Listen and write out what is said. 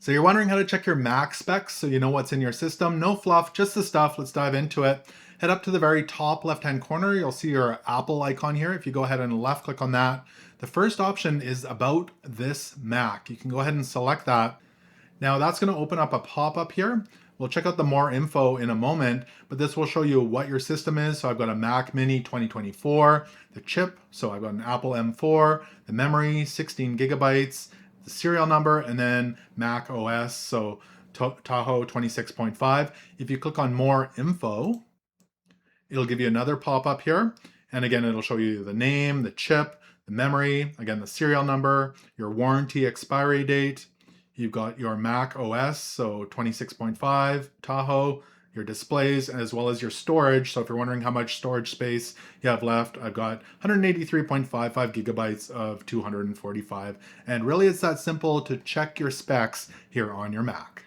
So you're wondering how to check your Mac specs so you know what's in your system. No fluff, just the stuff. Let's dive into it. Head up to the very top left-hand corner. You'll see your Apple icon here. If you go ahead and left click on that, the first option is about this Mac. You can go ahead and select that. Now that's going to open up a pop-up here. We'll check out the more info in a moment, but this will show you what your system is. So I've got a Mac Mini 2024, the chip, so I've got an Apple M4, the memory, 16 gigabytes, the serial number, and then Mac OS, so Tahoe 26.5. If you click on more info, it'll give you another pop-up here. And again, it'll show you the name, the chip, the memory, again, the serial number, your warranty expiry date. You've got your Mac OS, so 26.5, Tahoe, your displays, as well as your storage. So if you're wondering how much storage space you have left, I've got 183.55 gigabytes of 245. And really it's that simple to check your specs here on your Mac.